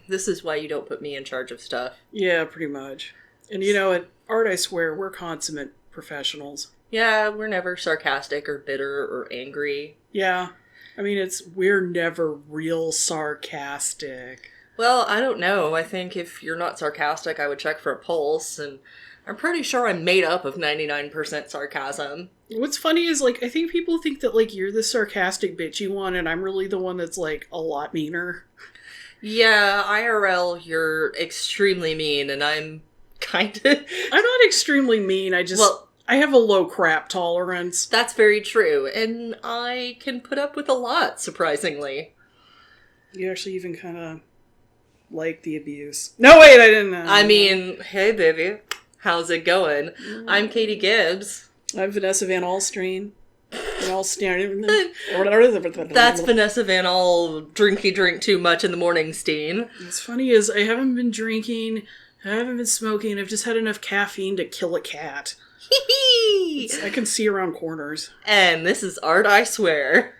This is why you don't put me in charge of stuff. Yeah, pretty much. And at ArtIswear, we're consummate professionals. Yeah, we're never sarcastic or bitter or angry. Yeah. I mean, we're never real sarcastic. Well, I don't know. I think if you're not sarcastic, I would check for a pulse, and I'm pretty sure I'm made up of 99% sarcasm. What's funny is, I think people think that, you're the sarcastic bitchy one, and I'm really the one that's, a lot meaner. Yeah, IRL, you're extremely mean, and I'm kind of... I'm not extremely mean, I have a low crap tolerance. That's very true, and I can put up with a lot, surprisingly. You actually even kind of like the abuse. No, wait, I didn't. I mean, hey, baby. How's it going? I'm Katie Gibbs. I'm Vanessa Van Alstine. That's Vanessa Van All drinky drink too much in the morning, Steen. What's funny is I haven't been drinking, I haven't been smoking, I've just had enough caffeine to kill a cat. I can see around corners. And this is ArtIswear.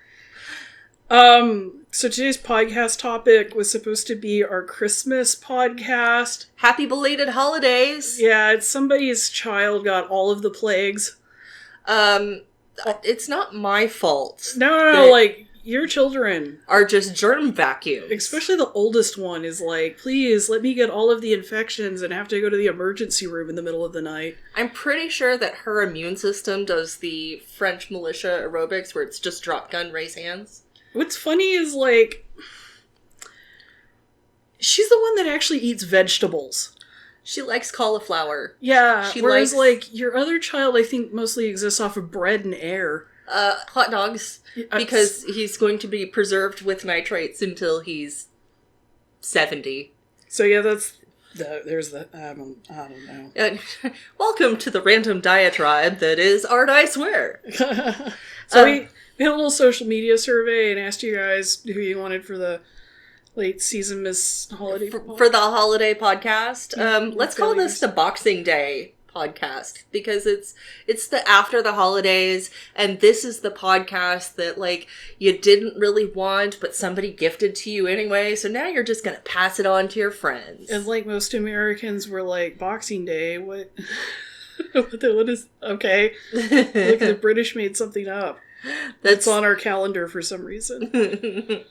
So today's podcast topic was supposed to be our Christmas podcast. Happy belated holidays. Yeah, it's somebody's child got all of the plagues. It's not my fault. No, your children are just germ vacuums. Especially the oldest one is please let me get all of the infections and have to go to the emergency room in the middle of the night. I'm pretty sure that her immune system does the French militia aerobics where it's just drop gun, raise hands. What's funny is she's the one that actually eats vegetables. She likes cauliflower. Yeah, whereas your other child I think mostly exists off of bread and air. Hot dogs, because he's going to be preserved with nitrates until he's 70. So yeah, there's the, I don't know. Welcome to the random diatribe that is ArtIswear. So we had a little social media survey and asked you guys who you wanted for the late season Miss Holiday. For the holiday podcast. Let's call this the Boxing Day podcast, because it's the after the holidays, and this is the podcast that you didn't really want but somebody gifted to you anyway, so now you're just gonna pass it on to your friends. And most Americans were Boxing Day, what what is okay. The British made something up that's on our calendar for some reason.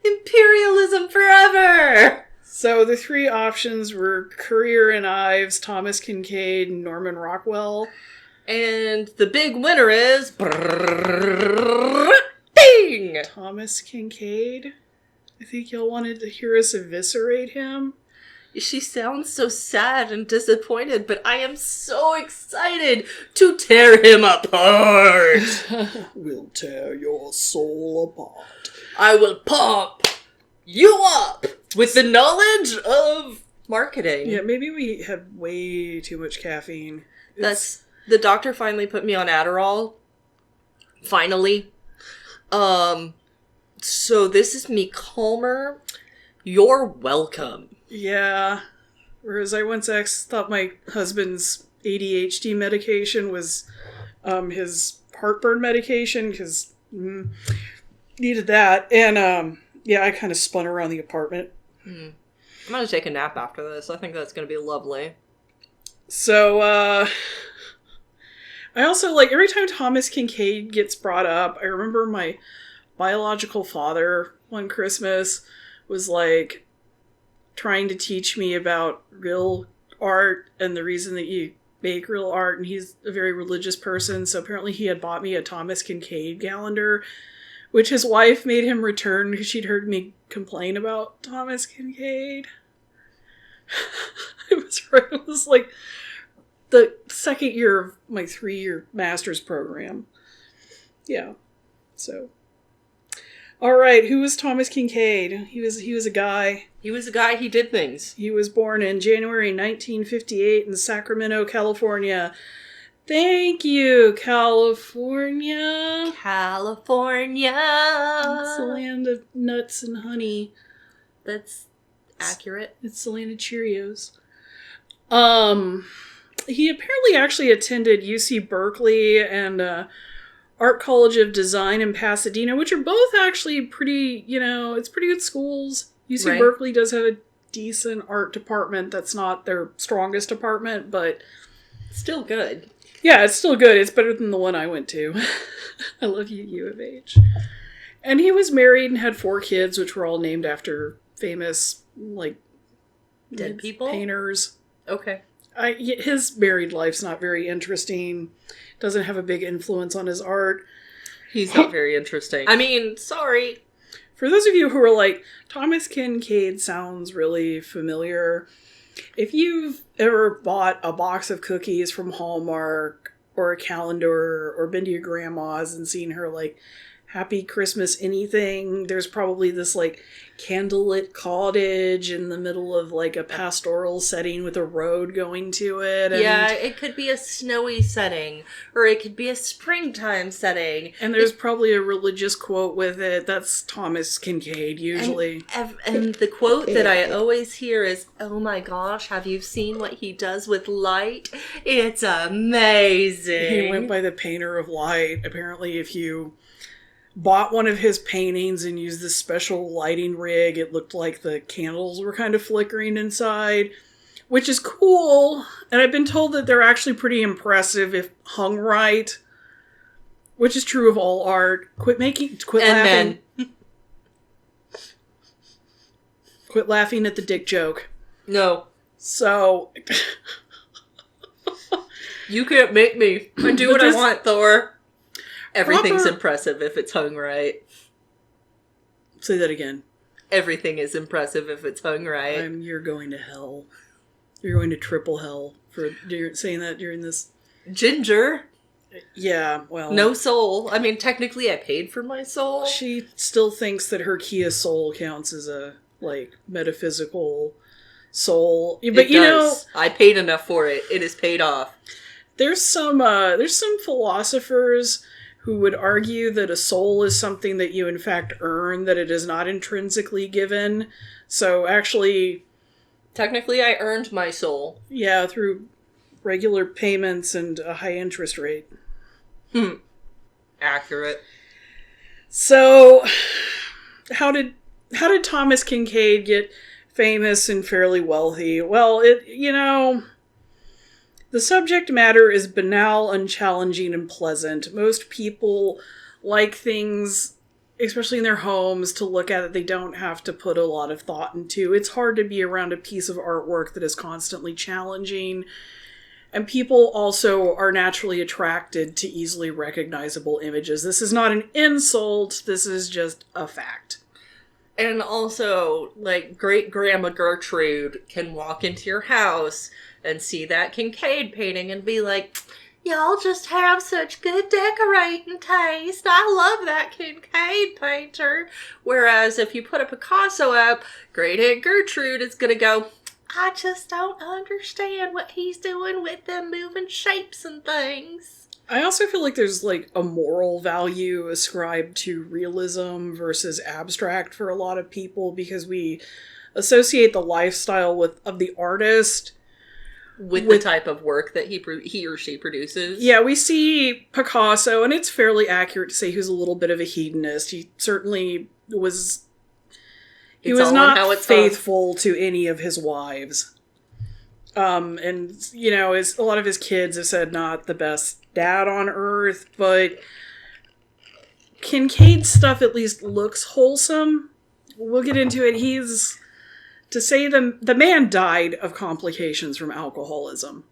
Imperialism forever. So the three options were Courier and Ives, Thomas Kinkade, and Norman Rockwell. And the big winner is... Bing! Thomas Kinkade? I think y'all wanted to hear us eviscerate him. She sounds so sad and disappointed, but I am so excited to tear him apart. We'll tear your soul apart. I will pump you up with the knowledge of marketing. Yeah, maybe we had way too much caffeine. The doctor finally put me on Adderall. Finally. So this is me calmer. You're welcome. Yeah. Whereas I once thought my husband's ADHD medication was his heartburn medication, because needed that. And yeah, I kind of spun around the apartment. I'm going to take a nap after this. I think that's going to be lovely. So, I also, every time Thomas Kinkade gets brought up, I remember my biological father one Christmas was, trying to teach me about real art and the reason that you make real art, and he's a very religious person, so apparently he had bought me a Thomas Kinkade calendar, which his wife made him return because she'd heard me complain about Thomas Kinkade. It was the second year of my 3-year master's program. Yeah. So. Alright, who was Thomas Kinkade? He was a guy. He was a guy, he did things. He was born in January 1958 in Sacramento, California. Thank you, California. California. It's the land of nuts and honey. That's accurate. It's the land of Cheerios. He apparently actually attended UC Berkeley and Art College of Design in Pasadena, which are both actually pretty, it's pretty good schools. UC Right. Berkeley does have a decent art department. That's not their strongest department, but Still good. yeah, it's still good. It's better than the one I went to. I love you, U of H. And he was married and had 4 kids, which were all named after famous, like, Dead people? painters. Okay. His married life's not very interesting. Doesn't have a big influence on his art. He's not very interesting. I mean, sorry. For those of you who are like, Thomas Kinkade sounds really familiar, if you've ever bought a box of cookies from Hallmark or a calendar or been to your grandma's and seen her like Happy Christmas anything, there's probably this like candlelit cottage in the middle of like a pastoral setting with a road going to it. And yeah, it could be a snowy setting, or it could be a springtime setting. And there's probably a religious quote with it. That's Thomas Kinkade, usually. And the quote that I always hear is, "Oh my gosh, have you seen what he does with light? It's amazing." He went by the painter of light. Apparently, if you bought one of his paintings and used this special lighting rig, it looked like the candles were kind of flickering inside, which is cool. And I've been told that they're actually pretty impressive if hung right, which is true of all art. Quit laughing. Men. Quit laughing at the dick joke. No. So You can't make me. I do what I want, Thor. Everything's impressive if it's hung right. Say that again. Everything is impressive if it's hung right. You're going to hell. You're going to triple hell for saying that during this. Ginger. Yeah, well. No soul. I mean, technically I paid for my soul. She still thinks that her Kia Soul counts as a, like, metaphysical soul. But it does. I paid enough for it. It is paid off. There's some philosophers who would argue that a soul is something that you in fact earn, that it is not intrinsically given. So actually... Technically, I earned my soul. Yeah, through regular payments and a high interest rate. Accurate. So, how did Thomas Kinkade get famous and fairly wealthy? Well, the subject matter is banal, unchallenging, and pleasant. Most people like things, especially in their homes, to look at that they don't have to put a lot of thought into. It's hard to be around a piece of artwork that is constantly challenging. And people also are naturally attracted to easily recognizable images. This is not an insult. This is just a fact. And also, like, great-grandma Gertrude can walk into your house and see that Kinkade painting and be like, y'all just have such good decorating taste. I love that Kinkade painter. Whereas if you put a Picasso up, Great Aunt Gertrude is going to go, I just don't understand what he's doing with them moving shapes and things. I also feel like there's like a moral value ascribed to realism versus abstract for a lot of people because we associate the lifestyle of the artist with the type of work that he or she produces. Yeah, we see Picasso, and it's fairly accurate to say he was a little bit of a hedonist. He certainly was. He was not faithful to any of his wives. And a lot of his kids have said not the best dad on earth, but Kinkade's stuff at least looks wholesome. We'll get into it. To say the man died of complications from alcoholism.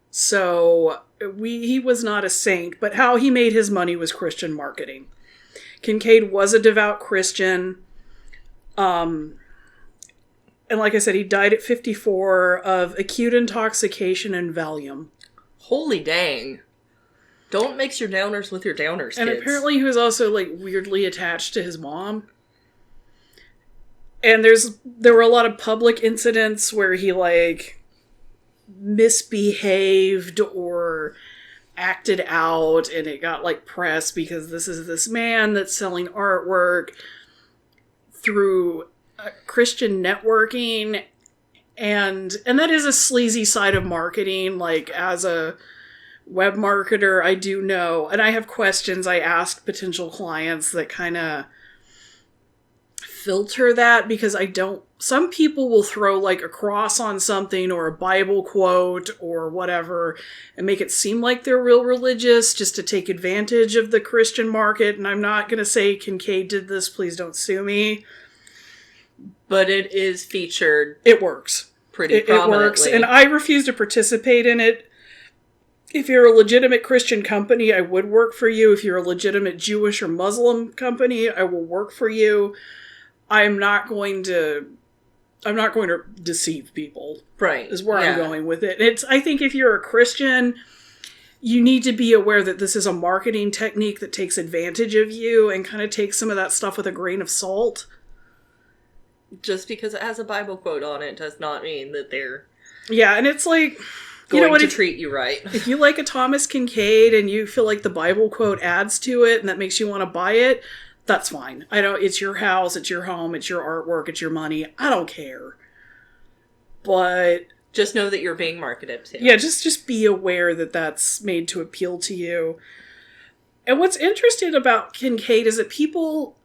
So he was not a saint, but how he made his money was Christian marketing. Kinkade was a devout Christian. And like I said, he died at 54 of acute intoxication and Valium. Holy dang. Don't mix your downers with your downers, and kids. Apparently he was also like weirdly attached to his mom. And there were a lot of public incidents where he like misbehaved or acted out, and it got like press because this is this man that's selling artwork through Christian networking, and that is a sleazy side of marketing. Like, as a web marketer, I do know, and I have questions I ask potential clients that kind of filter that, because some people will throw like a cross on something or a Bible quote or whatever and make it seem like they're real religious just to take advantage of the Christian market. And I'm not going to say Kinkade did this. Please don't sue me. But it is featured. It works. Pretty prominently. It works. And I refuse to participate in it. If you're a legitimate Christian company, I would work for you. If you're a legitimate Jewish or Muslim company, I will work for you. I'm not going to deceive people. Right. Is where I'm going with it. I think if you're a Christian, you need to be aware that this is a marketing technique that takes advantage of you and kind of takes some of that stuff with a grain of salt. Just because it has a Bible quote on it does not mean that they're... Yeah, and it's like... going to treat you right. If you like a Thomas Kinkade and you feel like the Bible quote adds to it and that makes you want to buy it, that's fine. It's your house, it's your home, it's your artwork, it's your money. I don't care. But... just know that you're being marketed to. Yeah, just be aware that that's made to appeal to you. And what's interesting about Kinkade is that people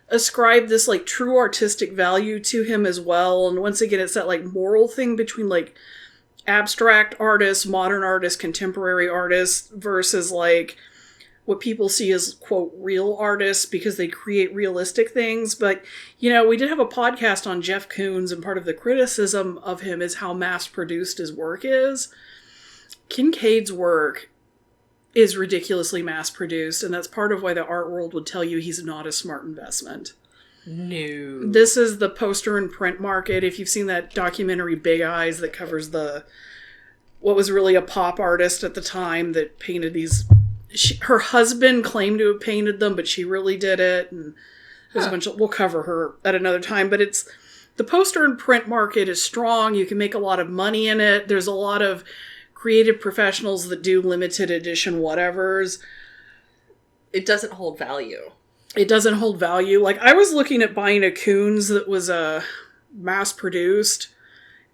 ascribe this like true artistic value to him as well. And once again, it's that like moral thing between like abstract artists, modern artists, contemporary artists versus like what people see as, quote, real artists because they create realistic things. But, we did have a podcast on Jeff Koons, and part of the criticism of him is how mass-produced his work is. Kinkade's work is ridiculously mass-produced, and that's part of why the art world would tell you he's not a smart investment. No. This is the poster and print market. If you've seen that documentary Big Eyes that covers what was really a pop artist at the time that painted these... her husband claimed to have painted them, but she really did it. And there's a bunch of... we'll cover her at another time. But the poster and print market is strong. You can make a lot of money in it. There's a lot of creative professionals that do limited edition whatevers. It doesn't hold value. It doesn't hold value. Like, I was looking at buying a Koons that was mass-produced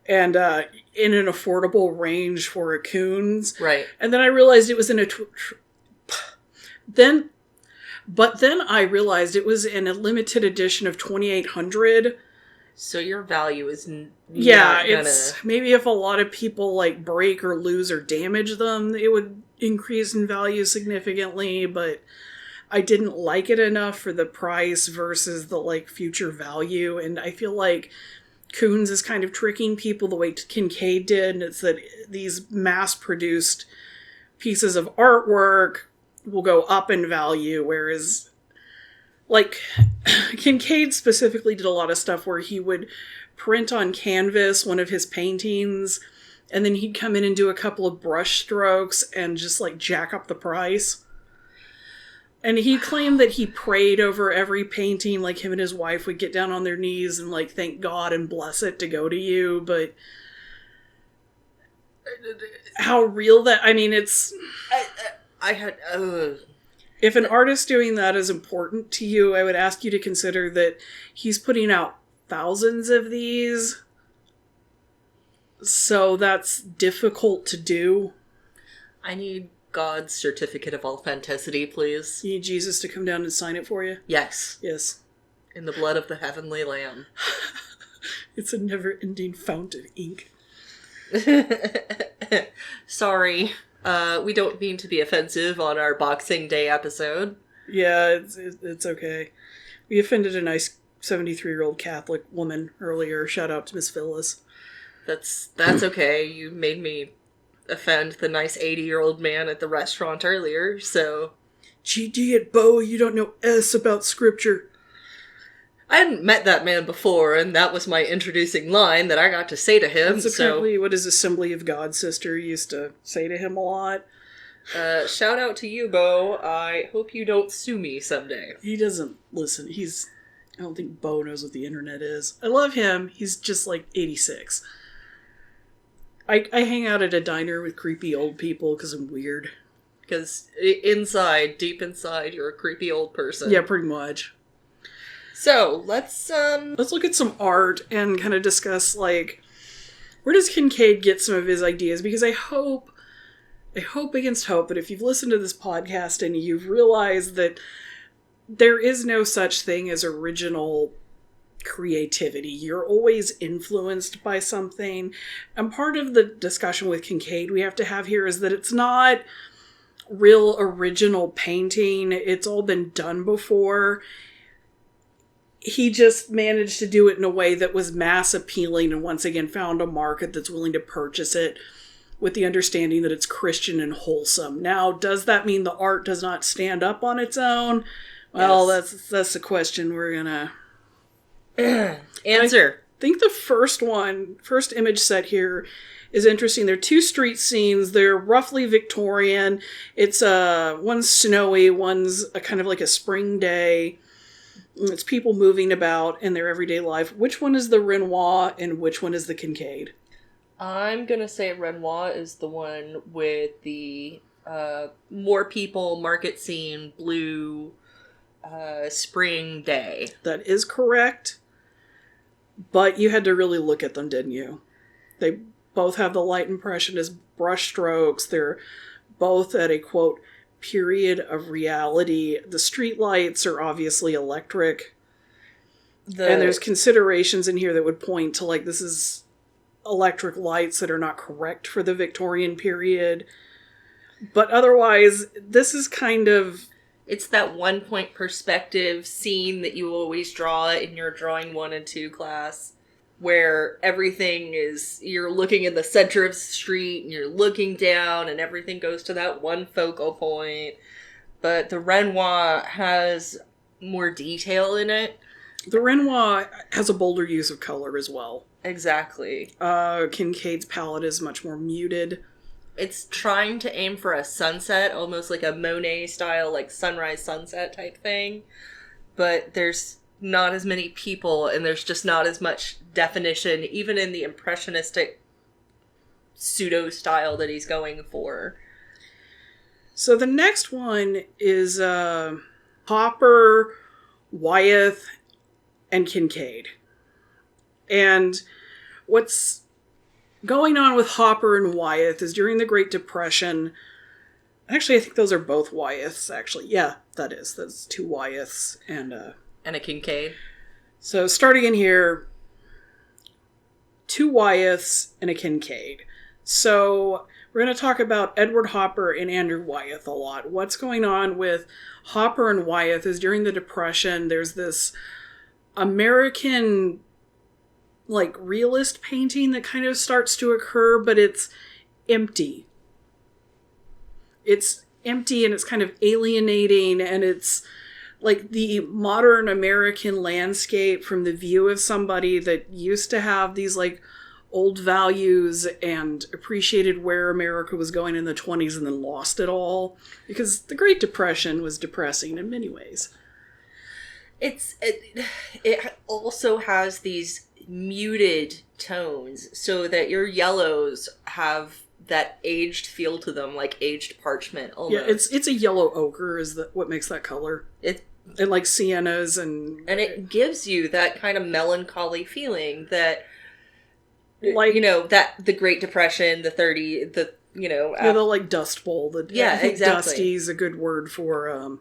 and in an affordable range for a Koons. Right. And then I realized it was in a... Then I realized it was in a limited edition of 2800. So your value is it's maybe if a lot of people like break or lose or damage them, it would increase in value significantly, but I didn't like it enough for the price versus the like future value. And I feel like Koons is kind of tricking people the way Kinkade did, and it's that these mass-produced pieces of artwork will go up in value, whereas like Kinkade specifically did a lot of stuff where he would print on canvas one of his paintings and then he'd come in and do a couple of brush strokes and just like jack up the price. And he claimed that he prayed over every painting, like him and his wife would get down on their knees and like thank God and bless it to go to you, but how real that... I mean, it's... If an artist doing that is important to you, I would ask you to consider that he's putting out thousands of these. So that's difficult to do. I need God's certificate of authenticity, please. You need Jesus to come down and sign it for you? Yes. Yes. In the blood of the heavenly lamb. It's a never-ending fount of ink. Sorry. We don't mean to be offensive on our Boxing Day episode. Yeah, it's okay. We offended a nice 73-year-old Catholic woman earlier. Shout out to Miss Phyllis. That's okay. You made me offend the nice 80-year-old man at the restaurant earlier, so... GD it, Bo, you don't know S about scripture. I hadn't met that man before, and that was my introducing line that I got to say to him. That's apparently what his Assembly of God sister used to say to him a lot. Shout out to you, Bo. I hope you don't sue me someday. He doesn't listen. I don't think Bo knows what the internet is. I love him. He's just like 86. I hang out at a diner with creepy old people because I'm weird. Because deep inside, you're a creepy old person. Yeah, pretty much. So, let's look at some art and kind of discuss, like, where does Kinkade get some of his ideas? Because I hope against hope, but if you've listened to this podcast and you've realized that there is no such thing as original creativity. You're always influenced by something. And part of the discussion with Kinkade we have to have here is that it's not real original painting. It's all been done before. He just managed to do it in a way that was mass appealing and once again found a market that's willing to purchase it with the understanding that it's Christian and wholesome. Now, does that mean the art does not stand up on its own? Well, yes. That's the question we're gonna answer. I think the first image set here is interesting. They're two street scenes. They're roughly Victorian. It's one's snowy, one's a kind of like a spring day. It's people moving about in their everyday life. Which one is the Renoir and which one is the Kinkade? I'm gonna say Renoir is the one with the more people, market scene, blue, spring day. That is correct. But you had to really look at them, didn't you? They both have the light impressionist brush strokes. They're both at a, quote, period of reality. The street lights are obviously electric. And there's considerations in here that would point to, like, this is electric lights that are not correct for the Victorian period. But otherwise, this is kind of... It's that 1 point perspective scene that you always draw in your drawing 1 and 2 class, where everything is, you're looking in the center of the street and you're looking down and everything goes to that one focal point. But the Renoir has more detail in it. The Renoir has a bolder use of color as well. Exactly. Kinkade's palette is much more muted. It's trying to aim for a sunset, almost like a Monet style, like sunrise sunset type thing. But there's not as many people and there's just not as much definition, even in the impressionistic pseudo style that he's going for. So the next one is Hopper, Wyeth, and Kinkade. And what's going on with Hopper and Wyeth is during the Great Depression. Actually, I think those are both Wyeths, actually. Yeah, that is. That's two Wyeths and a Kinkade. So starting in here, two Wyeths and a Kinkade. So we're going to talk about Edward Hopper and Andrew Wyeth a lot. What's going on with Hopper and Wyeth is during the Depression, there's this American, like, realist painting that kind of starts to occur, but it's empty. It's empty and it's kind of alienating, and it's like the modern American landscape from the view of somebody that used to have these, like, old values and appreciated where America was going in the 20s and then lost it all. Because the Great Depression was depressing in many ways. It also has these muted tones so that your yellows have that aged feel to them, like aged parchment almost. Yeah, it's a yellow ochre is what makes that color. And like siennas and it gives you that kind of melancholy feeling that, like, you know, that the Great Depression, the the like Dust Bowl. I think exactly. Dusty's a good word for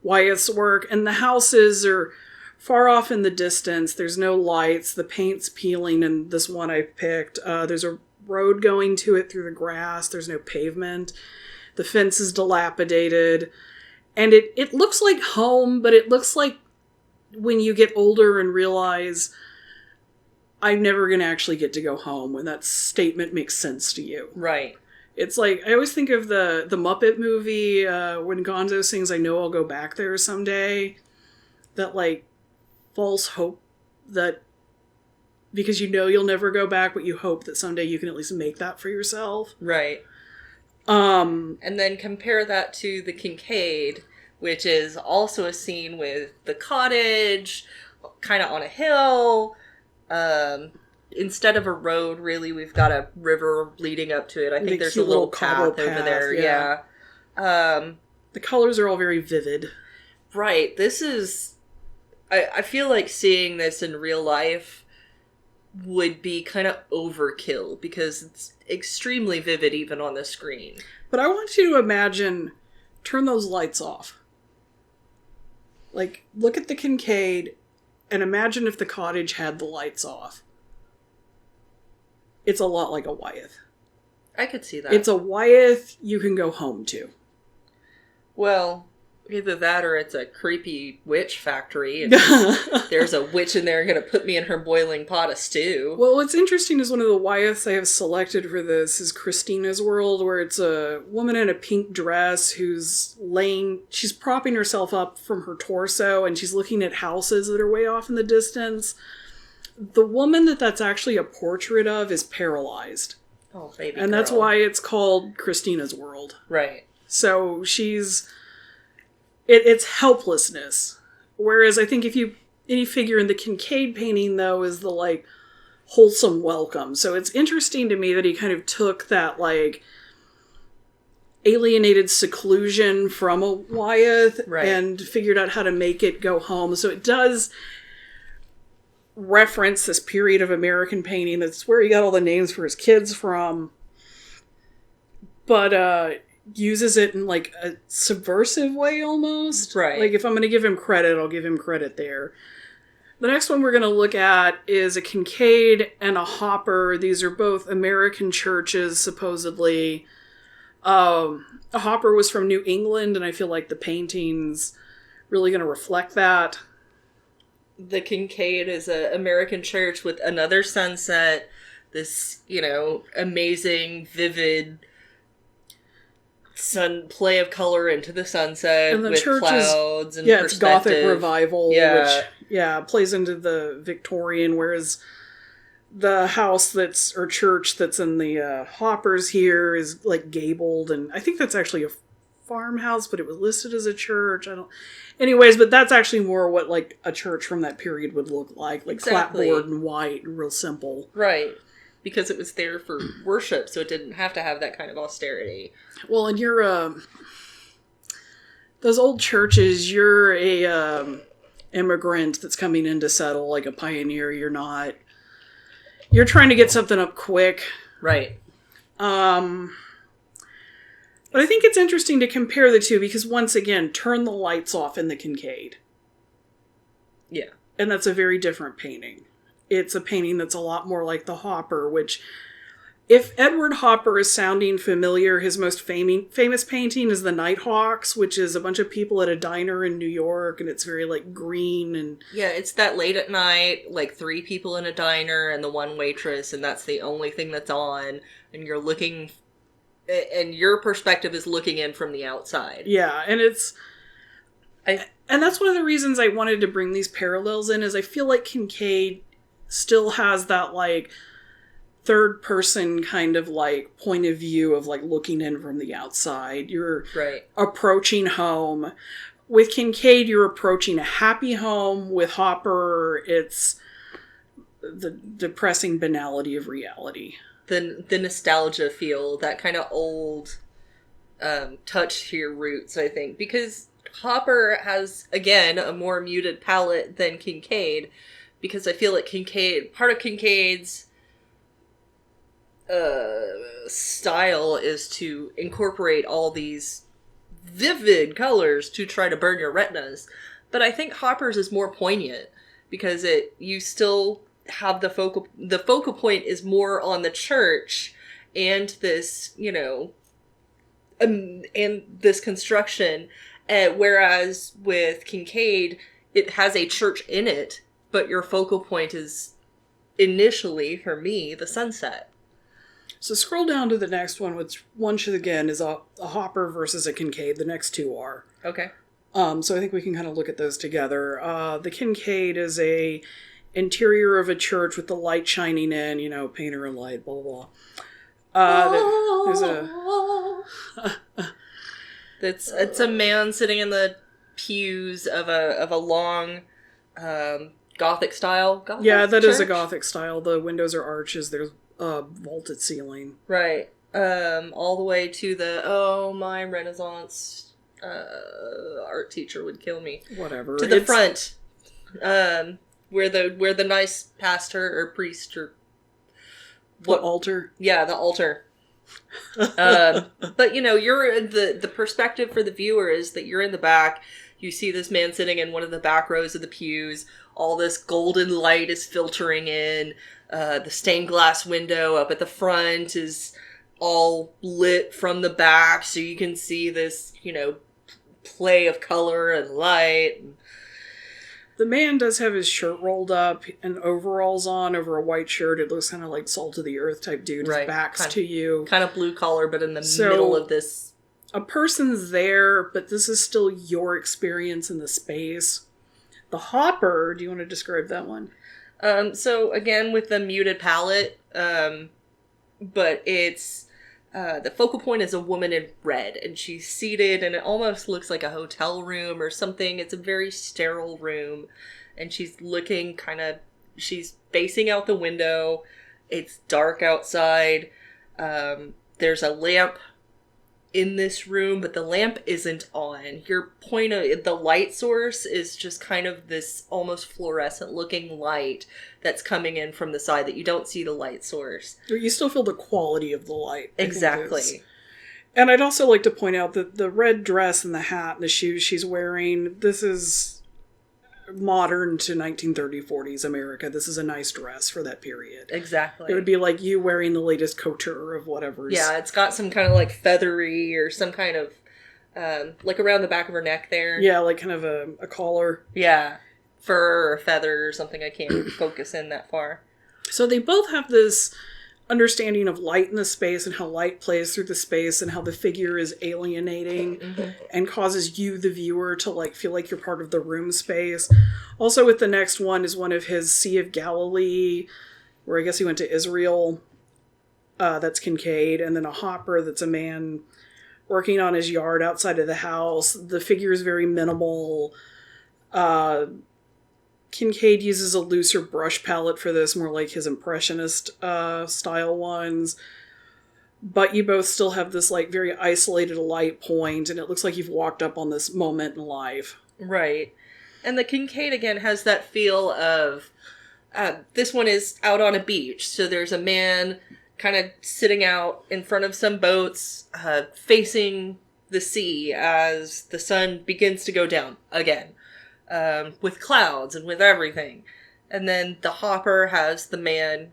Wyeth's work. And the houses are far off in the distance. There's no lights. The paint's peeling in this one I picked. There's a road going to it through the grass. There's no pavement. The fence is dilapidated. And it looks like home, but it looks like when you get older and realize I'm never going to actually get to go home, when that statement makes sense to you. Right. It's like, I always think of the Muppet movie, when Gonzo sings, I know I'll go back there someday. That, like, false hope that, because you know you'll never go back, but you hope that someday you can at least make that for yourself. Right. And then compare that to the Kinkade, which is also a scene with the cottage, kind of on a hill. Instead of a road, really, we've got a river leading up to it. I think there's a little path over there. Yeah. The colors are all very vivid. Right. This is... I feel like seeing this in real life would be kind of overkill, because it's extremely vivid even on the screen. But I want you to imagine, turn those lights off. Like, look at the Kinkade And imagine if the cottage had the lights off. It's a lot like a Wyeth. I could see that. It's a Wyeth you can go home to. Well, either that or it's a creepy witch factory. And there's a witch in there going to put me in her boiling pot of stew. Well, what's interesting is one of the Wyeths I have selected for this is Christina's World, where it's a woman in a pink dress who's she's propping herself up from her torso, and she's looking at houses that are way off in the distance. The woman that's actually a portrait of is paralyzed. Oh, baby And girl. that's why it's called Christina's World. Right. So it's helplessness. Whereas I think any figure in the Kinkade painting, though, is the, like, wholesome welcome. So it's interesting to me that he kind of took that, like, alienated seclusion from a Wyeth and figured out how to make it go home. So it does reference this period of American painting. That's where he got all the names for his kids from. But uses it in, like, a subversive way almost. Right. Like, if I'm going to give him credit, I'll give him credit there. The next one we're going to look at is a Kinkade and a Hopper. These are both American churches, supposedly. A Hopper was from New England, and I feel like the painting's really going to reflect that. The Kinkade is an American church with another sunset. This, amazing, vivid play of color into the sunset and the with church clouds and it's Gothic revival, Yeah. which plays into the Victorian, whereas the church that's in the Hoppers here is, like, gabled, and I think that's actually a farmhouse, but it was listed as a church. Anyways, but that's actually more what, like, a church from that period would look like Exactly. clapboard and white and real simple. Right. Because it was there for worship, so it didn't have to have that kind of austerity. Well, and you're those old churches, you're a immigrant that's coming in to settle, like a pioneer. You're not. You're trying to get something up quick. Right. But I think it's interesting to compare the two because, once again, turn the lights off in the Kinkade. Yeah. And that's a very different painting. It's a painting that's a lot more like the Hopper, which, if Edward Hopper is sounding familiar, his most famous painting is the Nighthawks, which is a bunch of people at a diner in New York, and it's very, like, green and... Yeah, it's that late at night, like 3 people in a diner and the one waitress, and that's the only thing that's on, and you're looking... And your perspective is looking in from the outside. Yeah, and and that's one of the reasons I wanted to bring these parallels in, is I feel like Kinkade still has that, like, third person kind of, like, point of view of, like, looking in from the outside. You're approaching home. With Kinkade, you're approaching a happy home. With Hopper, it's the depressing banality of reality. The nostalgia feel, that kind of old touch to your roots, I think. Because Hopper has, again, a more muted palette than Kinkade, because I feel like part of Kinkade's style is to incorporate all these vivid colors to try to burn your retinas. But I think Hopper's is more poignant, because you still have the focal point is more on the church and this, and this construction, whereas with Kinkade, it has a church in it, but your focal point is initially, for me, the sunset. So scroll down to the next one, which once again is a Hopper versus a Kinkade. The next two are. Okay. So I think we can kind of look at those together. The Kinkade is a interior of a church with the light shining in, painter and light, blah, blah, blah. There's a... It's a man sitting in the pews of a long Gothic style. Yeah, that is a Gothic style. The windows are arches. There's a vaulted ceiling. Right. All the way to my Renaissance art teacher would kill me. Whatever. To the front. Where the nice pastor or priest or what altar? Yeah, the altar. But, you're the perspective for the viewer is that you're in the back. You see this man sitting in one of the back rows of the pews. All this golden light is filtering in. The stained glass window up at the front is all lit from the back, so you can see this, play of color and light. The man does have his shirt rolled up and overalls on over a white shirt. It looks kind of like salt of the earth type dude. His back's to you. Kind of blue collar, but in the middle of this. A person's there, but this is still your experience in the space. The hopper, do you want to describe that one? So again, with the muted palette, but it's, the focal point is a woman in red, and she's seated, and it almost looks like a hotel room or something. It's a very sterile room, and she's looking she's facing out the window. It's dark outside. There's a lamp in this room, but the lamp isn't on. Your point of the light source is just kind of this almost fluorescent looking light that's coming in from the side that you don't see the light source. You still feel the quality of the light. Exactly. And I'd also like to point out that the red dress and the hat and the shoes she's wearing, this is modern to 1930s, 40s America. This is a nice dress for that period. Exactly. It would be like you wearing the latest couture of whatever. Yeah, it's got some kind of like feathery or some kind of like around the back of her neck there. Yeah, like kind of a collar. Yeah. Fur or feather or something. I can't focus in that far. So they both have this understanding of light in the space and how light plays through the space and how the figure is alienating and causes you, the viewer, to feel like you're part of the room space. Also with the next one is one of his Sea of Galilee, where I guess he went to Israel. That's Kinkade. And then a hopper that's a man working on his yard outside of the house. The figure is very minimal. Kinkade uses a looser brush palette for this, more like his impressionist style ones. But you both still have this very isolated light point, and it looks like you've walked up on this moment in life. Right. And the Kinkade, again, has that feel of, this one is out on a beach, so there's a man kind of sitting out in front of some boats, facing the sea as the sun begins to go down again. With clouds and with everything. And then the hopper has the man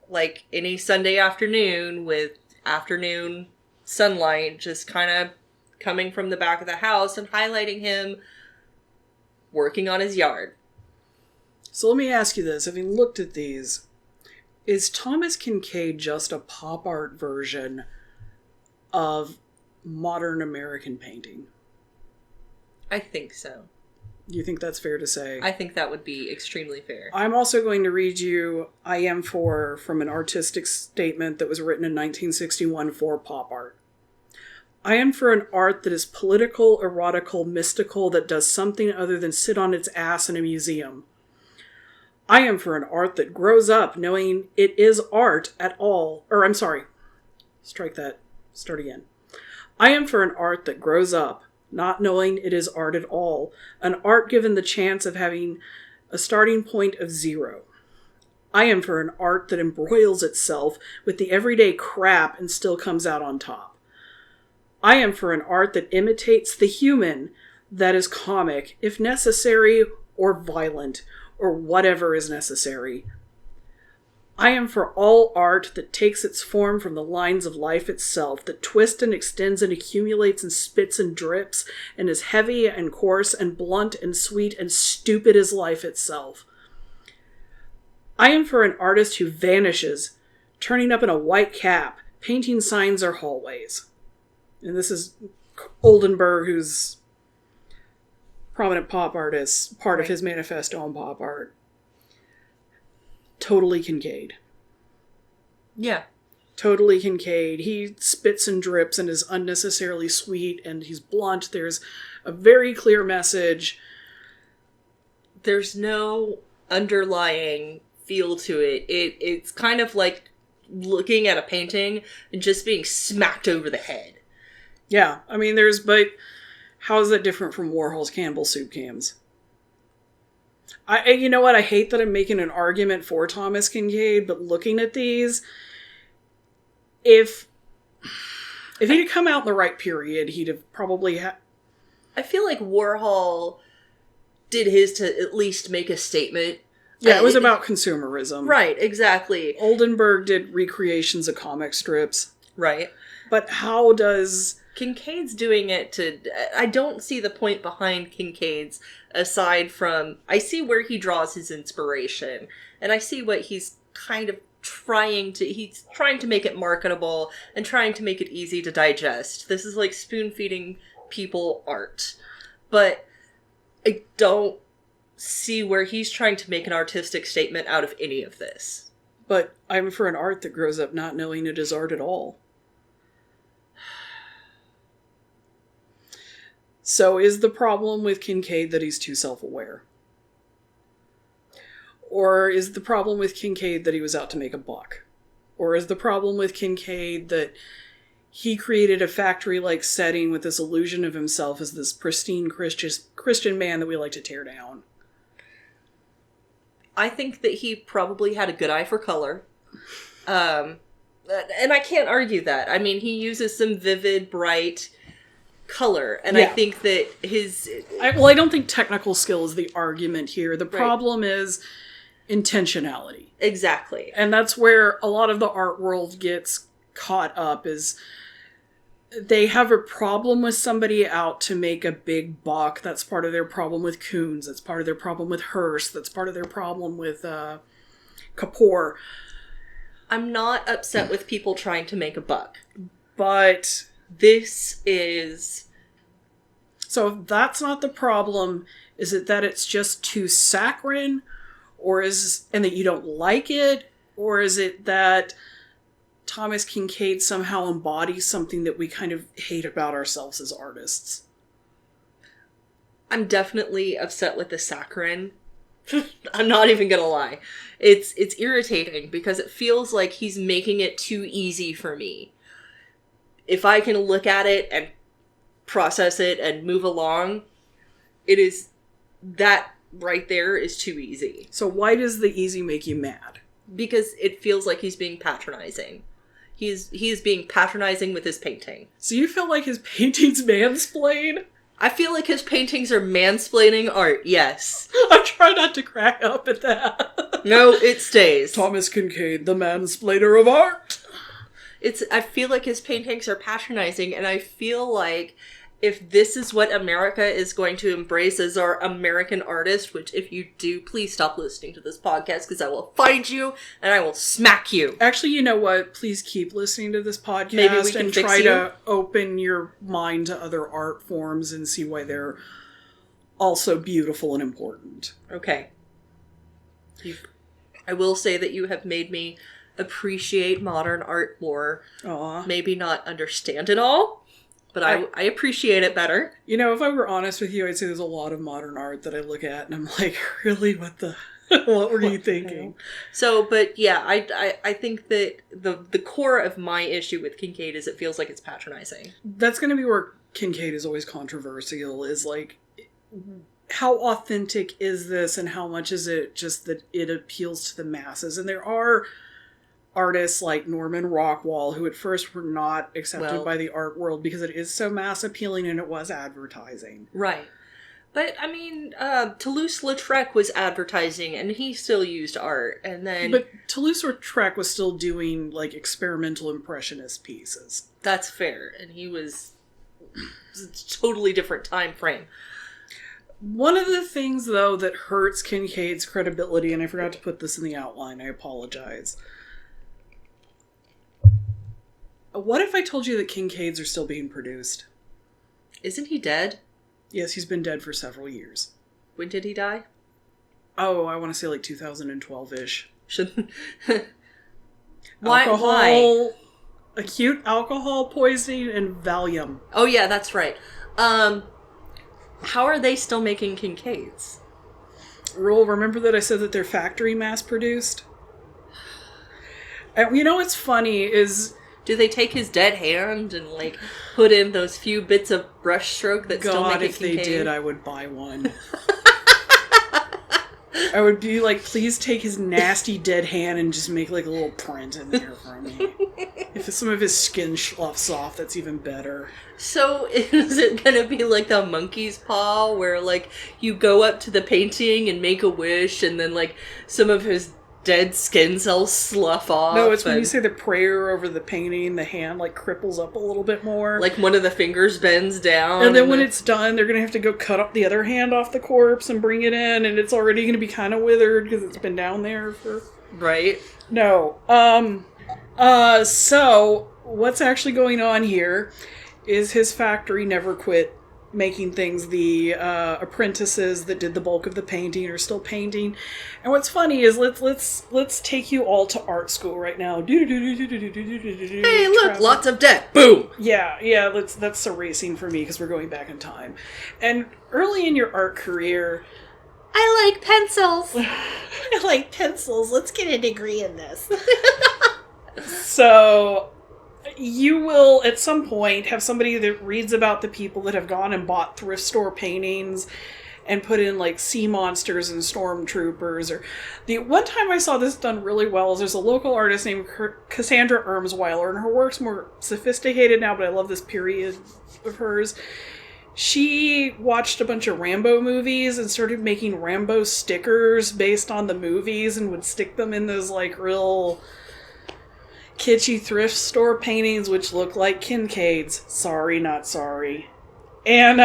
like any Sunday afternoon with afternoon sunlight just kind of coming from the back of the house and highlighting him working on his yard. So let me ask you this, having looked at these, is Thomas Kinkade just a pop art version of modern American painting? I think so. You think that's fair to say? I think that would be extremely fair. I'm also going to read you I Am For from an artistic statement that was written in 1961 for pop art. I am for an art that is political, erotical, mystical, that does something other than sit on its ass in a museum. I am for an art that grows up knowing it is art at all. Strike that. Start again. I am for an art that grows up not knowing it is art at all, an art given the chance of having a starting point of 0. I am for an art that embroils itself with the everyday crap and still comes out on top. I am for an art that imitates the human, that is comic, if necessary, or violent, or whatever is necessary. I am for all art that takes its form from the lines of life itself, that twists and extends and accumulates and spits and drips, and is heavy and coarse and blunt and sweet and stupid as life itself. I am for an artist who vanishes, turning up in a white cap, painting signs or hallways. And this is Oldenburg, who's prominent pop artist, part of his manifesto on pop art. Totally Kinkade. Yeah. Totally Kinkade. He spits and drips and is unnecessarily sweet, and he's blunt. There's a very clear message. There's no underlying feel to it. It's kind of like looking at a painting and just being smacked over the head. Yeah. I mean, but how is that different from Warhol's Campbell soup cans? You know what? I hate that I'm making an argument for Thomas Kinkade, but looking at these, if If he'd have come out in the right period, he'd have probably I feel like Warhol did his to at least make a statement. Yeah, it was about consumerism. Right, exactly. Oldenburg did recreations of comic strips. Right. But how does... Kinkade's doing it to... I don't see the point behind Kinkade's aside from... I see where he draws his inspiration. And I see what he's kind of trying to... He's trying to make it marketable and trying to make it easy to digest. This is like spoon-feeding people art. But I don't see where he's trying to make an artistic statement out of any of this. But I'm for an art that grows up not knowing it is art at all. So is the problem with Kinkade that he's too self-aware? Or is the problem with Kinkade that he was out to make a buck? Or is the problem with Kinkade that he created a factory-like setting with this illusion of himself as this pristine Christian man that we like to tear down? I think that he probably had a good eye for color. And I can't argue that. I mean, he uses some vivid, bright color. And yeah. I think that his... I don't think technical skill is the argument here. The problem is intentionality. Exactly. And that's where a lot of the art world gets caught up, is they have a problem with somebody out to make a big buck. That's part of their problem with Koons. That's part of their problem with Hearst. That's part of their problem with Kapoor. I'm not upset with people trying to make a buck. But this is... So if that's not the problem, is it that it's just too saccharine? And that you don't like it? Or is it that Thomas Kinkade somehow embodies something that we kind of hate about ourselves as artists? I'm definitely upset with the saccharine. I'm not even gonna lie. It's irritating because it feels like he's making it too easy for me. If I can look at it and process it and move along, it is... That right there is too easy. So why does the easy make you mad? Because it feels like he's being patronizing. He is being patronizing with his painting. So you feel like his paintings mansplain? I feel like his paintings are mansplaining art, yes. I try not to crack up at that. No, it stays. Thomas Kinkade, the mansplainer of art. I feel like his paintings are patronizing, and I feel like if this is what America is going to embrace as our American artist, which if you do, please stop listening to this podcast because I will find you and I will smack you. Actually, you know what? Please keep listening to this podcast. Maybe we can try to open your mind to other art forms and see why they're also beautiful and important. Okay. I will say that you have made me appreciate modern art more. Aww. Maybe not understand it all. But I appreciate it better. You know, if I were honest with you, I'd say there's a lot of modern art that I look at and I'm like, really, what were you thinking? So, but yeah, I think that the core of my issue with Kinkade is it feels like it's patronizing. That's going to be where Kinkade is always controversial, is like, how authentic is this and how much is it just that it appeals to the masses? And there are artists like Norman Rockwell, who at first were not accepted by the art world because it is so mass appealing and it was advertising. Right. But, I mean, Toulouse-Lautrec was advertising and he still used art, and then... But Toulouse-Lautrec was still doing, like, experimental impressionist pieces. That's fair, and he was... It's a totally different time frame. One of the things, though, that hurts Kinkade's credibility, and I forgot to put this in the outline, I apologize... What if I told you that Kinkades are still being produced? Isn't he dead? Yes, he's been dead for several years. When did he die? Oh, I want to say like 2012-ish. Why? Acute alcohol poisoning and Valium. Oh yeah, that's right. How are they still making Kinkades? Rule, remember that I said that they're factory mass-produced? And you know what's funny is... Do they take his dead hand and, like, put in those few bits of brush stroke that still make it God, if they did, I would buy one. I would be like, please take his nasty dead hand and just make like a little print in there for me. If some of his skin sloughs off, that's even better. So is it gonna be like the monkey's paw, where like you go up to the painting and make a wish, and then like some of his dead skin cells slough off? No, it's when you say the prayer over the painting, the hand like cripples up a little bit more. Like one of the fingers bends down. And then when it's done, they're going to have to go cut up the other hand off the corpse and bring it in, and it's already going to be kind of withered because it's been down there for... Right. No. So, what's actually going on here is his factory never quit making things. The apprentices that did the bulk of the painting are still painting. And what's funny is let's take you all to art school right now. Hey, look, lots of debt. Boom. Yeah. That's erasing for me because we're going back in time. And early in your art career, I like pencils. I like pencils. Let's get a degree in this. So you will, at some point, have somebody that reads about the people that have gone and bought thrift store paintings and put in, like, sea monsters and stormtroopers. Or the one time I saw this done really well is there's a local artist named Cassandra Ermsweiler, and her work's more sophisticated now, but I love this period of hers. She watched a bunch of Rambo movies and started making Rambo stickers based on the movies and would stick them in those, like, real... kitschy thrift store paintings which look like Kinkade's. Sorry, not sorry. And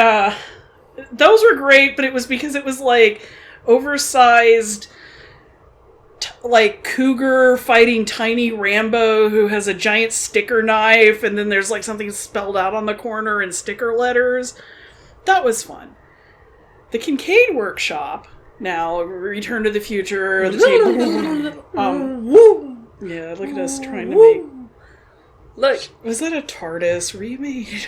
those were great, but it was because it was like oversized like cougar fighting tiny Rambo who has a giant sticker knife, and then there's like something spelled out on the corner in sticker letters. That was fun. The Kinkade workshop, now Return to the Future, the table, yeah, look at us trying to make... Look. Was that a TARDIS? Were you made...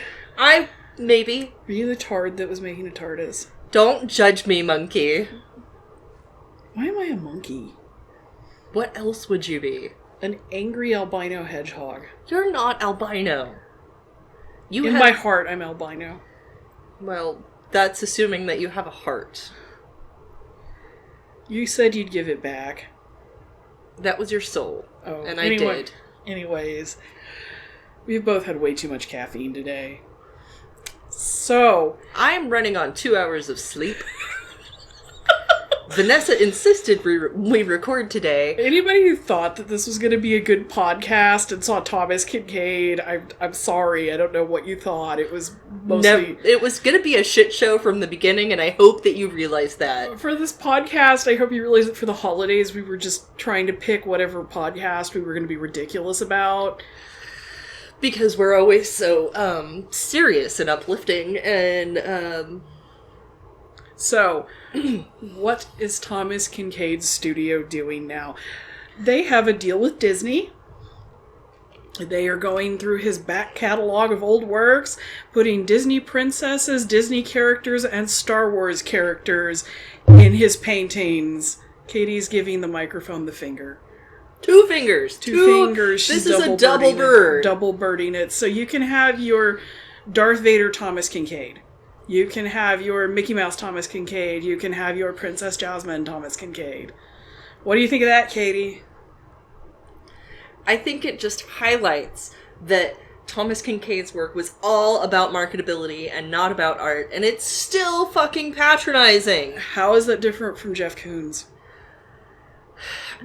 Maybe. Were you the tard that was making a TARDIS? Don't judge me, monkey. Why am I a monkey? What else would you be? An angry albino hedgehog. You're not albino. In my heart, I'm albino. Well, that's assuming that you have a heart. You said you'd give it back. That was your soul. Oh, and I did. Anyways, we've both had way too much caffeine today. So... I'm running on 2 hours of sleep. Vanessa insisted we record today. Anybody who thought that this was going to be a good podcast and saw Thomas Kinkade, I'm sorry. I don't know what you thought. It was mostly... it was going to be a shit show from the beginning, and I hope that you realize that. For this podcast, I hope you realize that for the holidays, we were just trying to pick whatever podcast we were going to be ridiculous about. Because we're always so serious and uplifting, and... So, what is Thomas Kinkade's studio doing now? They have a deal with Disney. They are going through his back catalog of old works, putting Disney princesses, Disney characters, and Star Wars characters in his paintings. Katie's giving the microphone the finger. Two fingers. Two fingers. This is a double bird. Double birding it. So you can have your Darth Vader Thomas Kinkade. You can have your Mickey Mouse Thomas Kinkade. You can have your Princess Jasmine Thomas Kinkade. What do you think of that, Katie? I think it just highlights that Thomas Kinkade's work was all about marketability and not about art, and it's still fucking patronizing. How is that different from Jeff Koons?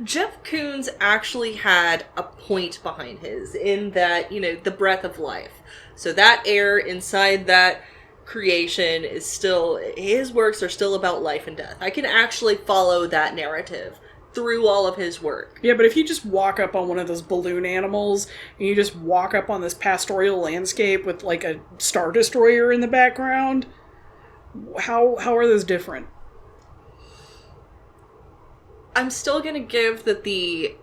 Jeff Koons actually had a point behind his, in that, the breath of life. So that air inside that creation is still, his works are still about life and death. I can actually follow that narrative through all of his work. Yeah, but if you just walk up on one of those balloon animals, and you just walk up on this pastoral landscape with like a Star Destroyer in the background, how are those different? I'm still gonna give that the,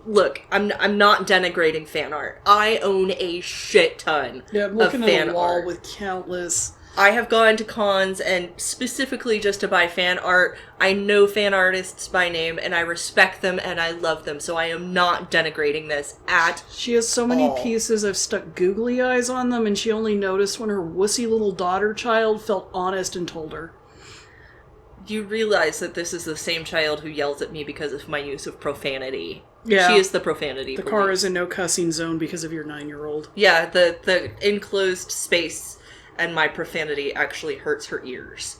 look, I'm not denigrating fan art. I own a shit ton I'm looking of fan at a wall art. with countless... I have gone to cons and specifically just to buy fan art. I know fan artists by name and I respect them and I love them, so I am not denigrating this at She has so many all. pieces, I've stuck googly eyes on them, and she only noticed when her wussy little daughter child felt honest and told her. you realize that this is the same child who yells at me because of my use of profanity. Yeah. She is the profanity. The car is in no cussing zone because of your 9-year-old. Yeah, the enclosed space and my profanity actually hurts her ears.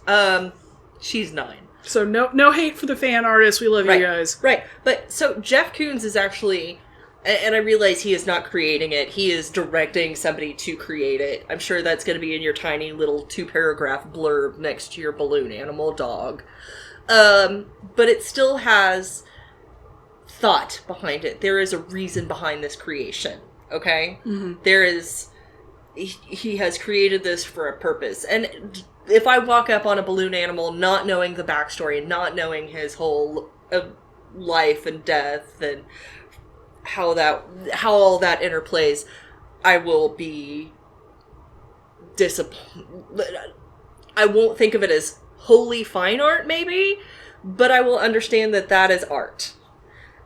She's 9. So no hate for the fan artists. We love you guys. Right. But so Jeff Koons is actually, and I realize he is not creating it. He is directing somebody to create it. I'm sure that's going to be in your tiny little 2-paragraph blurb next to your balloon animal dog. But it still has thought behind it. There is a reason behind this creation. Okay? Mm-hmm. There is, he has created this for a purpose. And if I walk up on a balloon animal not knowing the backstory, not knowing his whole life and death and how all that interplays, I will be disappointed. I won't think of it as wholly fine art, maybe, but I will understand that that is art.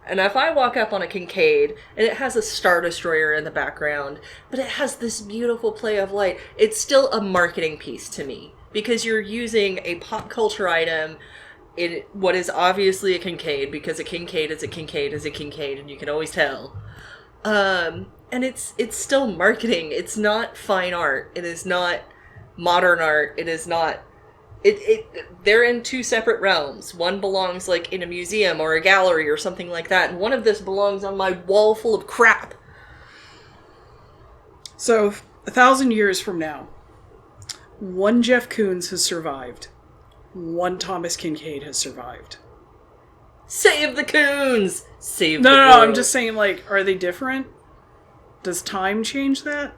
And if I walk up on a Kinkade, and it has a Star Destroyer in the background, but it has this beautiful play of light, it's still a marketing piece to me. Because you're using a pop culture item in what is obviously a Kinkade, because a Kinkade is a Kinkade is a Kinkade, and you can always tell. And it's still marketing. It's not fine art. It is not modern art. It is not... They're in 2 separate realms. One belongs like in a museum or a gallery or something like that, and one of this belongs on my wall full of crap. So, 1,000 years from now, one Jeff Koons has survived. One Thomas Kinkade has survived. Save the Koons! Save the world. No, I'm just saying, like, are they different? Does time change that?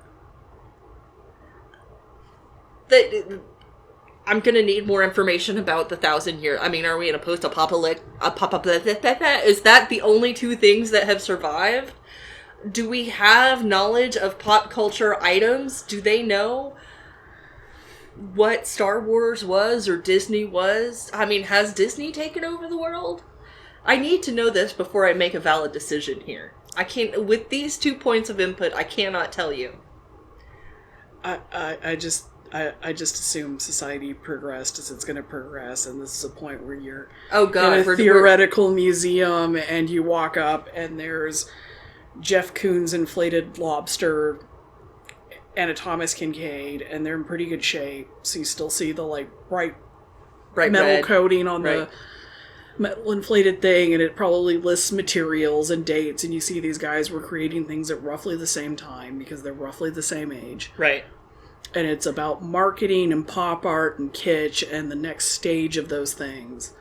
I'm gonna need more information about the 1,000 year. I mean, are we in a post-apocalyptic? Is that the only 2 things that have survived? Do we have knowledge of pop culture items? Do they know what Star Wars was or Disney was? I mean, has Disney taken over the world? I need to know this before I make a valid decision here. I can't, with these 2 points of input, I cannot tell you. I just assume society progressed as it's going to progress, and this is a point where you're in a theoretical museum, and you walk up, and there's Jeff Koons' inflated lobster and a Thomas Kinkade, and they're in pretty good shape. So you still see the like bright metal red coating on the metal inflated thing, and it probably lists materials and dates, and you see these guys were creating things at roughly the same time because they're roughly the same age. Right. And it's about marketing and pop art and kitsch and the next stage of those things.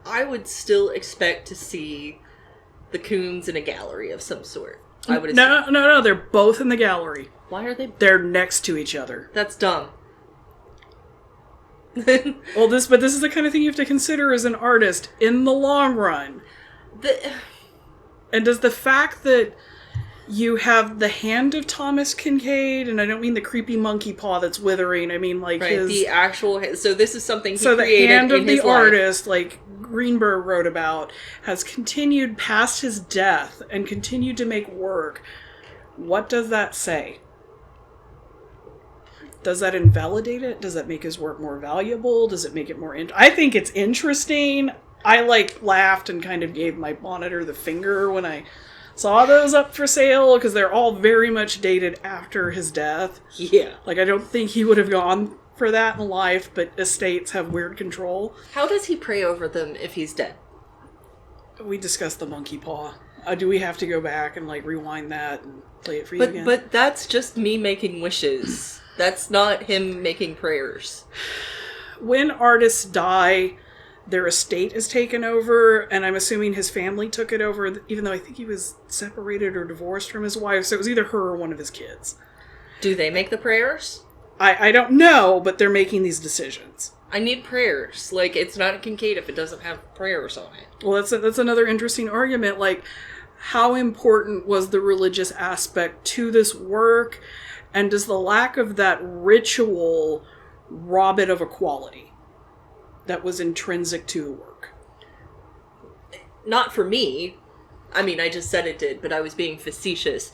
I would still expect to see the Koons in a gallery of some sort. I would assume. No, they're both in the gallery. Why are they? They're next to each other. That's dumb. Well, this is the kind of thing you have to consider as an artist in the long run. And does the fact that you have the hand of Thomas Kinkade, and I don't mean the creepy monkey paw that's withering, I mean like the actual... So this is something he created in his life. So the hand of the artist, like Greenberg wrote about, has continued past his death and continued to make work. What does that say? Does that invalidate it? Does that make his work more valuable? Does it make it more... I think it's interesting. I laughed and kind of gave my monitor the finger when I saw those up for sale, because they're all very much dated after his death. Yeah. I don't think he would have gone for that in life, but estates have weird control. How does he pray over them if he's dead? We discussed the monkey paw. Do we have to go back and rewind that and play it for you again? But that's just me making wishes. That's not him making prayers. When artists die, their estate is taken over, and I'm assuming his family took it over, even though I think he was separated or divorced from his wife, so it was either her or one of his kids. Do they make the prayers? I don't know, but they're making these decisions. I need prayers. It's not a Kinkade if it doesn't have prayers on it. Well, that's another interesting argument. How important was the religious aspect to this work, and does the lack of that ritual rob it of a quality that was intrinsic to the work? Not for me. I mean, I just said it did, but I was being facetious.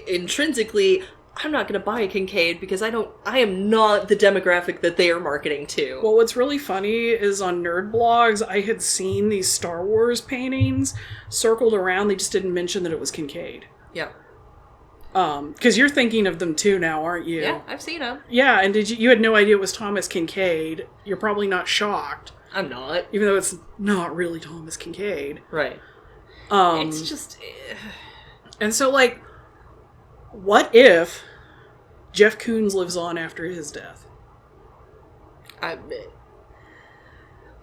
Intrinsically, I'm not going to buy a Kinkade because I am not the demographic that they are marketing to. Well, what's really funny is on nerd blogs, I had seen these Star Wars paintings circled around. They just didn't mention that it was Kinkade. Yeah. Because you're thinking of them too now, aren't you? Yeah, I've seen them. Yeah, and you had no idea it was Thomas Kinkade. You're probably not shocked. I'm not. Even though it's not really Thomas Kinkade. Right. It's just... And so, like, what if Jeff Koons lives on after his death? I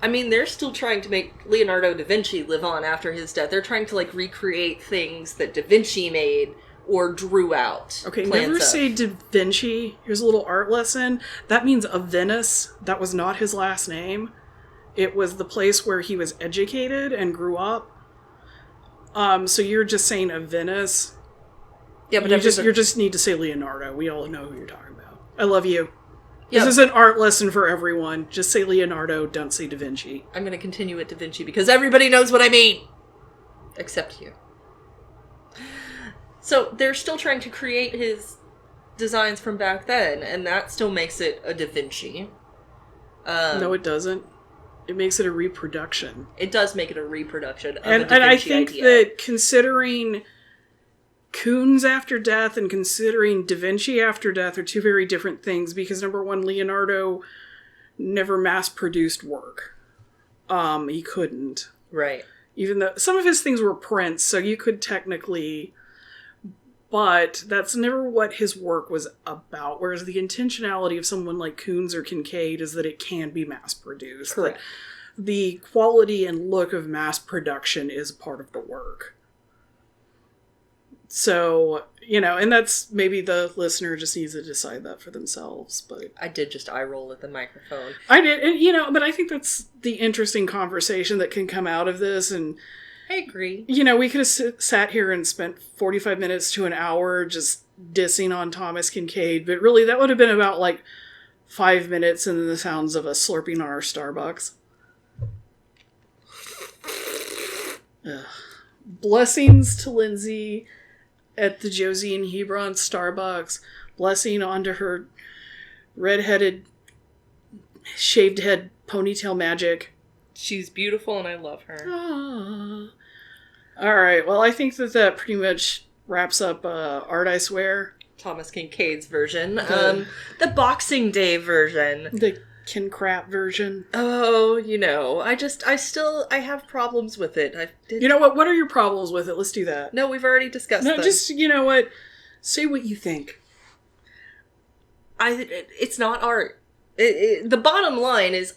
mean, they're still trying to make Leonardo da Vinci live on after his death. They're trying to, like, recreate things that da Vinci made or drew out. Okay, never say da Vinci. Here's a little art lesson. That means of Venice. That was not his last name. It was the place where he was educated and grew up. So you're just saying of Venice. Yeah, but you just need to say Leonardo. We all know who you're talking about. I love you. Yep. This is an art lesson for everyone. Just say Leonardo, don't say Da Vinci. I'm going to continue with Da Vinci because everybody knows what I mean. Except you. So they're still trying to create his designs from back then, and that still makes it a Da Vinci. No, it doesn't. It makes it a reproduction. It does make it a reproduction of and, the Da Vinci and I think idea. that considering Koons after death and considering Da Vinci after death are two very different things, because number one, Leonardo never mass-produced work. He couldn't. Right. Even though some of his things were prints, so you could technically... But that's never what his work was about. Whereas the intentionality of someone like Koons or Kinkade is that it can be mass-produced. Correct. The quality and look of mass production is part of the work. So, and that's maybe the listener just needs to decide that for themselves. But I did just eye roll at the microphone. I did, and, but I think that's the interesting conversation that can come out of this. And I agree. We could have sat here and spent 45 minutes to an hour just dissing on Thomas Kinkade, but really that would have been about 5 minutes and then the sounds of us slurping on our Starbucks. Ugh. Blessings to Lindsay at the Josie and Hebron Starbucks. Blessing onto her red-headed, shaved head ponytail magic. She's beautiful and I love her. Ah. All right. Well, I think that pretty much wraps up ArtIswear. Thomas Kinkade's version. The Boxing Day version. The Kincrap version. Oh, I have problems with it. You know what? What are your problems with it? Let's do that. No, we've already discussed No, them. just, you know what? Say what you think. It's not art. The bottom line is,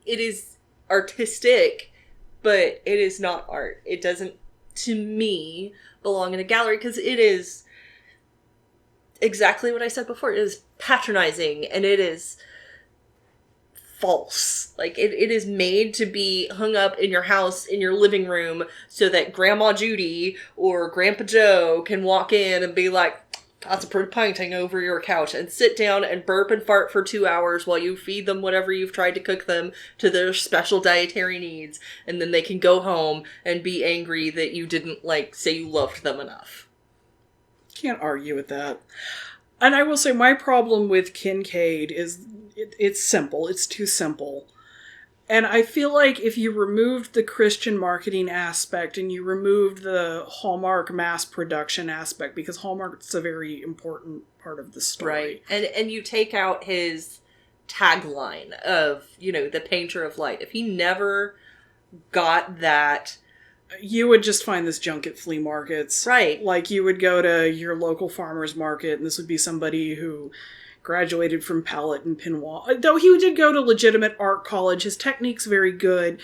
it is artistic, but it is not art. It doesn't, to me, belong in a gallery because it is exactly what I said before. It is patronizing and it is false. It is made to be hung up in your house, in your living room, so that Grandma Judy or Grandpa Joe can walk in and be like, that's a pretty painting over your couch, and sit down and burp and fart for 2 hours while you feed them whatever you've tried to cook them to their special dietary needs, and then they can go home and be angry that you didn't, say you loved them enough. Can't argue with that. And I will say my problem with Kinkade is it's simple. It's too simple. And I feel like if you removed the Christian marketing aspect and you removed the Hallmark mass production aspect, because Hallmark's a very important part of the story. Right. And you take out his tagline of, the painter of light. If he never got that... You would just find this junk at flea markets. Right. You would go to your local farmer's market, and this would be somebody who graduated from Palette and Pinwall. Though he did go to legitimate art college, his technique's very good,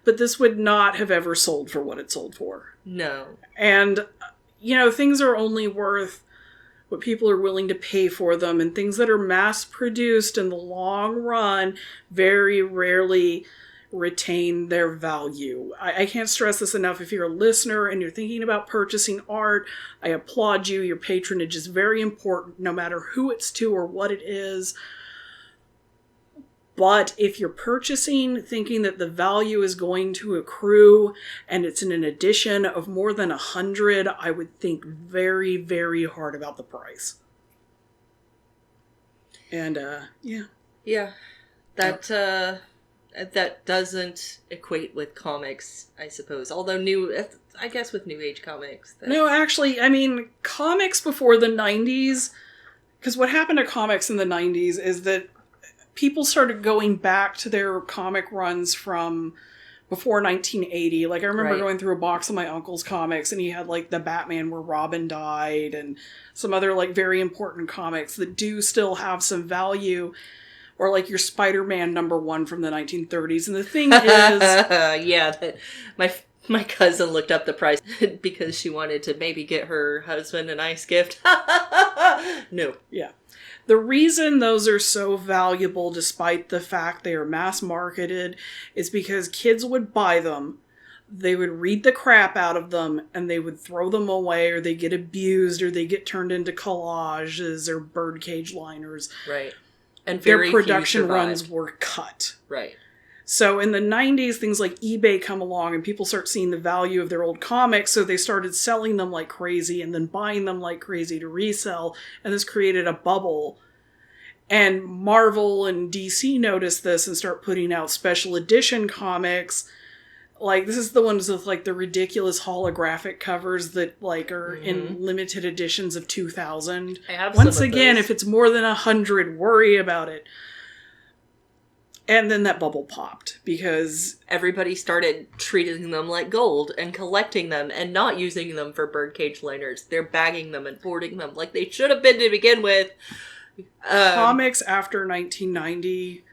but this would not have ever sold for what it sold for. No. And, things are only worth what people are willing to pay for them, and things that are mass-produced in the long run very rarely retain their value. I can't stress this enough. If you're a listener and you're thinking about purchasing art, I applaud you. Your patronage is very important, no matter who it's to or what it is. But if you're purchasing thinking that the value is going to accrue and it's in an edition of more than 100, I would think very, very hard about the price. And, yeah. Yeah. That doesn't equate with comics, I suppose. Although I guess with New Age comics. No, actually, I mean, comics before the 90s, because what happened to comics in the 90s is that people started going back to their comic runs from before 1980. Like, I remember going through a box of my uncle's comics, and he had, like, the Batman where Robin died, and some other, like, very important comics that do still have some value. Or like your Spider-Man #1 from the 1930s. And the thing is... yeah, my cousin looked up the price because she wanted to maybe get her husband a nice gift. No. Yeah. The reason those are so valuable, despite the fact they are mass-marketed, is because kids would buy them, they would read the crap out of them, and they would throw them away, or they get abused, or they get turned into collages or birdcage liners. Right. And their production runs were cut. Right. So in the 90s, things like eBay come along and people start seeing the value of their old comics, so they started selling them like crazy and then buying them like crazy to resell, and this created a bubble. And Marvel and DC noticed this and start putting out special edition comics. Like, this is the ones with, like, the ridiculous holographic covers that, like, are in limited editions of 2000. I have Once some of again, those. if it's more than 100, worry about it. And then that bubble popped, because... everybody started treating them like gold and collecting them and not using them for birdcage liners. They're bagging them and hoarding them like they should have been to begin with. Comics after 1990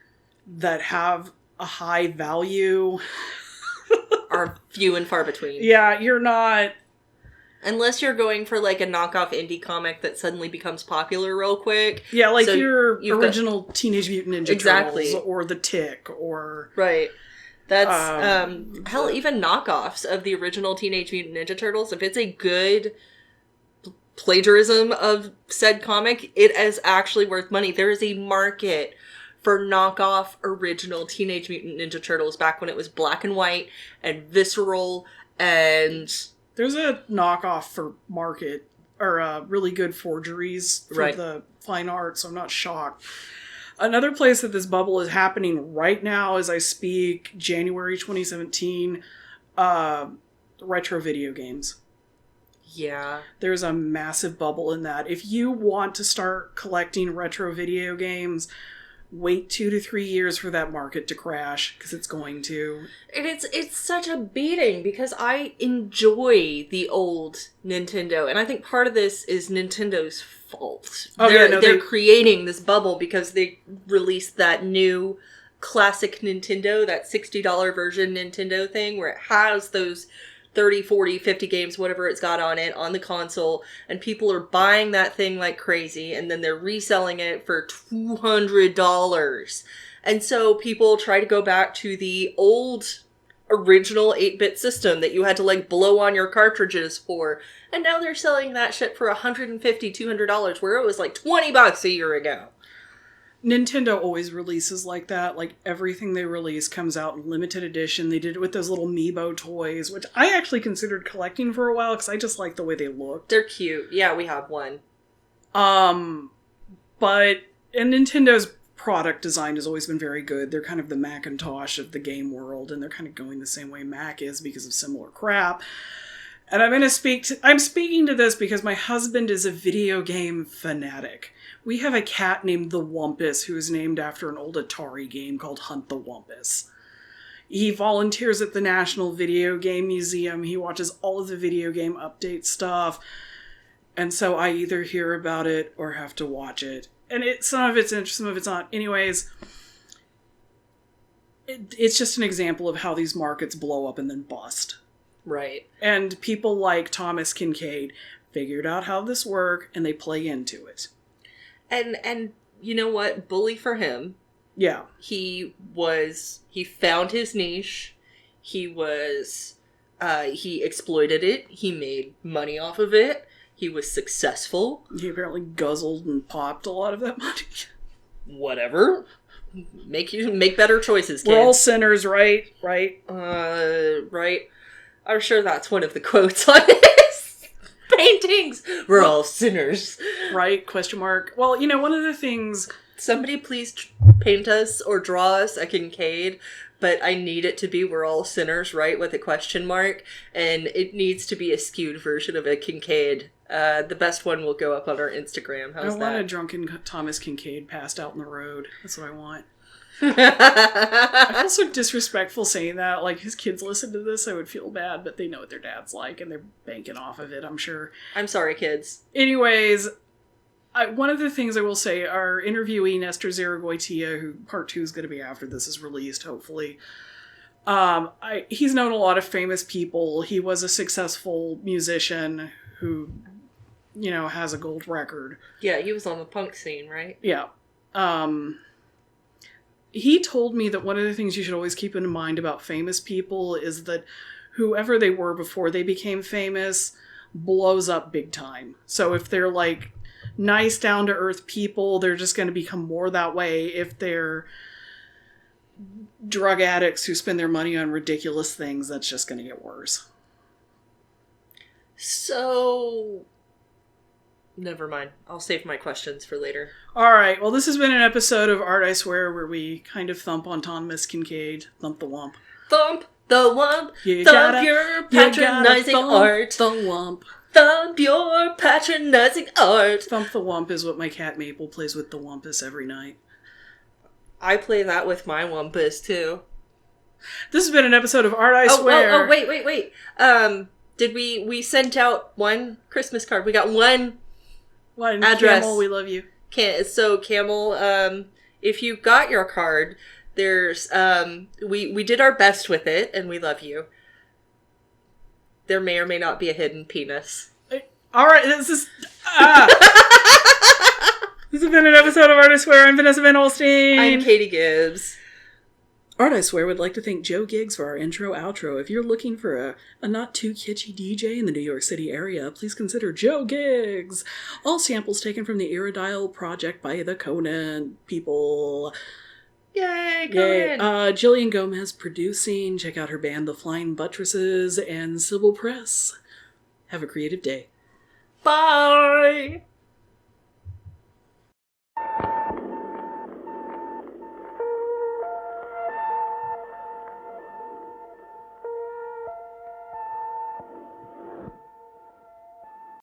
that have a high value... are few and far between. Yeah, you're not... Unless you're going for, like, a knockoff indie comic that suddenly becomes popular real quick. Yeah, like so your original Teenage Mutant Ninja exactly. Turtles, or The Tick, or... Right. That's, hell, even knockoffs of the original Teenage Mutant Ninja Turtles, if it's a good plagiarism of said comic, it is actually worth money. There is a market for knockoff original Teenage Mutant Ninja Turtles back when it was black and white and visceral and... There's a knockoff for market, or really good forgeries for the fine art, so I'm not shocked. Another place that this bubble is happening right now as I speak, January 2017, retro video games. Yeah. There's a massive bubble in that. If you want to start collecting retro video games... wait 2 to 3 years for that market to crash, because it's going to. And it's such a beating, because I enjoy the old Nintendo, and I think part of this is Nintendo's fault. They're creating this bubble because they released that new classic Nintendo, that $60 version Nintendo thing, where it has those 30, 40, 50 games, whatever it's got on it, on the console, and people are buying that thing like crazy, and then they're reselling it for $200. And so people try to go back to the old original 8-bit system that you had to, like, blow on your cartridges for, and now they're selling that shit for $150, $200, where it was like $20 a year ago. Nintendo always releases like that. Like, everything they release comes out in limited edition. They did it with those little Meebo toys, which I actually considered collecting for a while because I just like the way they looked. They're cute. Yeah, we have one. But and Nintendo's product design has always been very good. They're kind of the Macintosh of the game world, and they're kind of going the same way Mac is because of similar crap. And I'm speaking to this because my husband is a video game fanatic. We have a cat named the Wumpus who is named after an old Atari game called Hunt the Wumpus. He volunteers at the National Video Game Museum. He watches all of the video game update stuff. And so I either hear about it or have to watch it. And some of it's interesting, some of it's not. Anyways, it's just an example of how these markets blow up and then bust. Right. And people like Thomas Kinkade figured out how this worked, and they play into it. And you know what? Bully for him. Yeah. He found his niche. He exploited it. He made money off of it. He was successful. He apparently guzzled and popped a lot of that money. Whatever. Make better choices, kid. We're all sinners, right? Right. Right. I'm sure that's one of the quotes on his paintings. We're all sinners. Right? Question mark. Well, one of the things... Somebody please paint us or draw us a Kinkade, but I need it to be "We're all sinners," right, with a question mark, and it needs to be a skewed version of a Kinkade. The best one will go up on our Instagram. How's that? I want a drunken Thomas Kinkade passed out in the road. That's what I want. I feel so disrespectful saying that. Like, his kids listen to this, I would feel bad, but they know what their dad's like, and they're banking off of it, I'm sure. I'm sorry, kids. Anyways, one of the things I will say, our interviewee, Nestor Zaragoitia, who part 2 is going to be after this is released, hopefully. He's known a lot of famous people. He was a successful musician who, has a gold record. Yeah, he was on the punk scene, right? Yeah. He told me that one of the things you should always keep in mind about famous people is that whoever they were before they became famous blows up big time. So if they're like nice, down-to-earth people, they're just going to become more that way. If they're drug addicts who spend their money on ridiculous things, that's just going to get worse. So, never mind. I'll save my questions for later. All right. Well, this has been an episode of Art I Swear where we kind of thump on Thomas Kinkade. Thump the wump. Thump the wump. Thump your patronizing art. The wump. Thump your patronizing art. Thump the wump is what my cat Maple plays with the wumpus every night. I play that with my wumpus, too. This has been an episode of Art I Swear. Oh, wait. Did we sent out one Christmas card? We got one address. Camel, we love you. So Camel, if you got your card, there's we did our best with it, and we love you. There may or may not be a hidden penis. All right, this is this has been an episode of Art I Swear. I'm Vanessa Van Olstein. I'm Katie Gibbs. Art I Swear would like to thank Joe Giggs for our intro-outro. If you're looking for a not-too-kitschy DJ in the New York City area, please consider Joe Giggs. All samples taken from the Iridile project by the Conan people. Yay, Conan! Jillian Gomez producing. Check out her band, The Flying Buttresses, and Civil Press. Have a creative day. Bye!